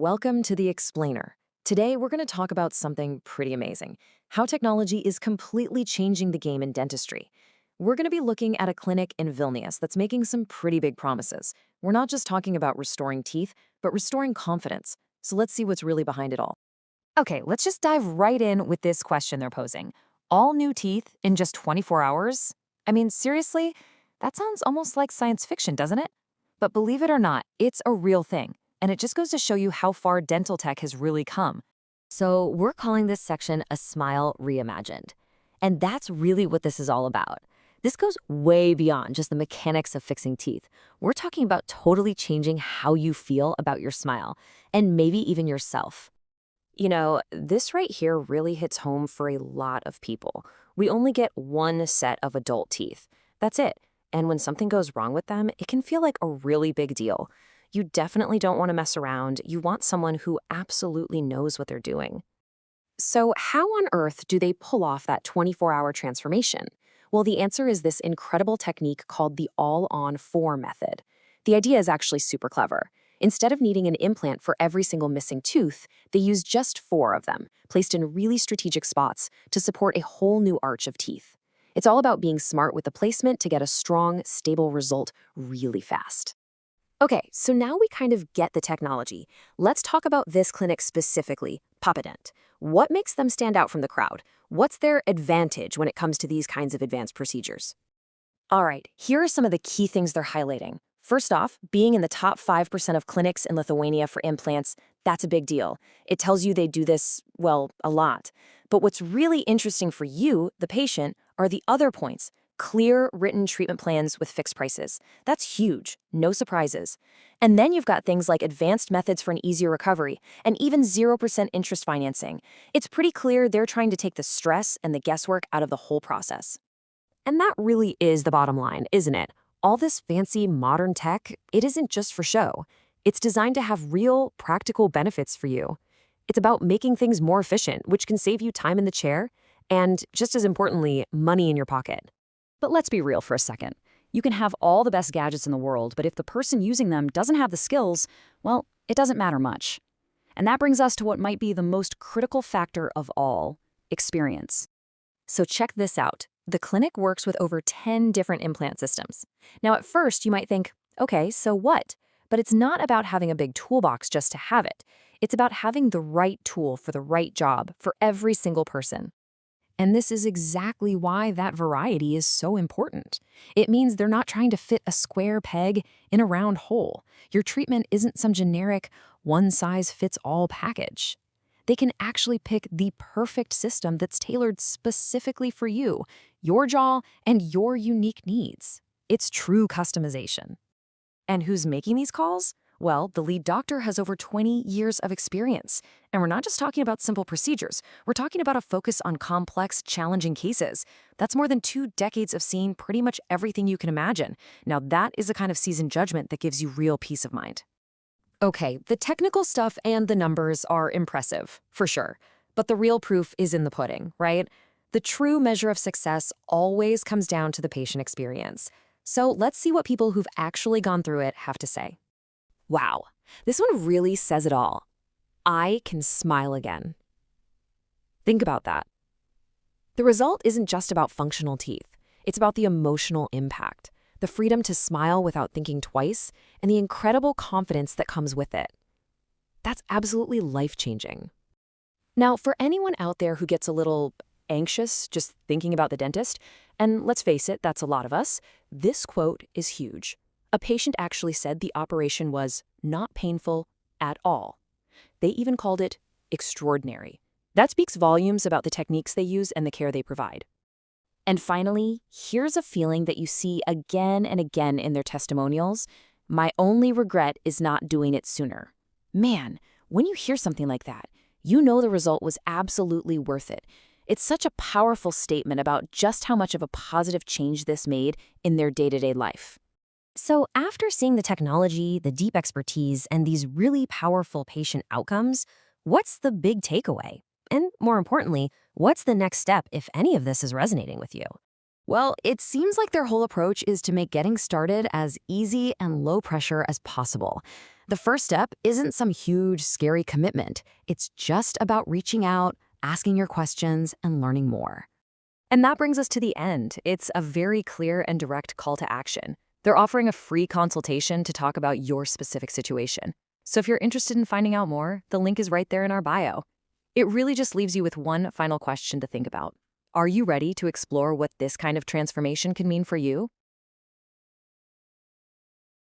welcome to The Explainer. Today, we're going to talk about something pretty amazing, how technology is completely changing the game in dentistry. We're going to be looking at a clinic in Vilnius that's making some pretty big promises. We're not just talking about restoring teeth, but restoring confidence. So let's see what's really behind it all. Okay, let's just dive right in with this question they're posing. All new teeth in just 24 hours? I mean, seriously? That sounds almost like science fiction, doesn't it? But believe it or not, it's a real thing. And it just goes to show you how far dental tech has really come. So we're calling this section a smile reimagined. And that's really what this is all about. This goes way beyond just the mechanics of fixing teeth. We're talking about totally changing how you feel about your smile, and maybe even yourself. You know, this right here really hits home for a lot of people. We only get one set of adult teeth. That's it. And when something goes wrong with them, it can feel like a really big deal. You definitely don't want to mess around. You want someone who absolutely knows what they're doing. So how on earth do they pull off that 24-hour transformation? Well, the answer is this incredible technique called the All-on-4 method. The idea is actually super clever. Instead of needing an implant for every single missing tooth, they use just 4 of them, placed in really strategic spots to support a whole new arch of teeth. It's all about being smart with the placement to get a strong, stable result really fast. Okay, so now we kind of get the technology. Let's talk about this clinic specifically, PAPADENT. What makes them stand out from the crowd? What's their advantage when it comes to these kinds of advanced procedures? All right, here are some of the key things they're highlighting. First off, being in the top 5% of clinics in Lithuania for implants, that's a big deal. It tells you they do this, well, a lot. But what's really interesting for you, the patient, are the other points. Clear, written treatment plans with fixed prices. That's huge, no surprises. And then you've got things like advanced methods for an easier recovery, and even 0% interest financing. It's pretty clear they're trying to take the stress and the guesswork out of the whole process. And that really is the bottom line, isn't it? All this fancy modern tech, it isn't just for show. It's designed to have real, practical benefits for you. It's about making things more efficient, which can save you time in the chair, and just as importantly, money in your pocket. But let's be real for a second. You can have all the best gadgets in the world, but if the person using them doesn't have the skills, well, it doesn't matter much. And that brings us to what might be the most critical factor of all, experience. So check this out. The clinic works with over 10 different implant systems. Now, at first, you might think, okay, so what? But it's not about having a big toolbox just to have it. It's about having the right tool for the right job for every single person. And this is exactly why that variety is so important. It means they're not trying to fit a square peg in a round hole. Your treatment isn't some generic one-size-fits-all package. They can actually pick the perfect system that's tailored specifically for you, your jaw, and your unique needs. It's true customization. And who's making these calls? Well, the lead doctor has over 20 years of experience. And we're not just talking about simple procedures. We're talking about a focus on complex, challenging cases. That's more than 2 decades of seeing pretty much everything you can imagine. Now, that is the kind of seasoned judgment that gives you real peace of mind. Okay, the technical stuff and the numbers are impressive, for sure. But the real proof is in the pudding, right? The true measure of success always comes down to the patient experience. So let's see what people who've actually gone through it have to say. Wow, this one really says it all. I can smile again. Think about that. The result isn't just about functional teeth. It's about the emotional impact, the freedom to smile without thinking twice, and the incredible confidence that comes with it. That's absolutely life-changing. Now, for anyone out there who gets a little anxious just thinking about the dentist, and let's face it, that's a lot of us, this quote is huge. A patient actually said the operation was not painful at all. They even called it extraordinary. That speaks volumes about the techniques they use and the care they provide. And finally, here's a feeling that you see again and again in their testimonials. My only regret is not doing it sooner. Man, when you hear something like that, you know the result was absolutely worth it. It's such a powerful statement about just how much of a positive change this made in their day-to-day life. So after seeing the technology, the deep expertise, and these really powerful patient outcomes, what's the big takeaway? And more importantly, what's the next step if any of this is resonating with you? Well, it seems like their whole approach is to make getting started as easy and low pressure as possible. The first step isn't some huge, scary commitment. It's just about reaching out, asking your questions, and learning more. And that brings us to the end. It's a very clear and direct call to action. They're offering a free consultation to talk about your specific situation. So if you're interested in finding out more, the link is right there in our bio. It really just leaves you with one final question to think about. Are you ready to explore what this kind of transformation can mean for you?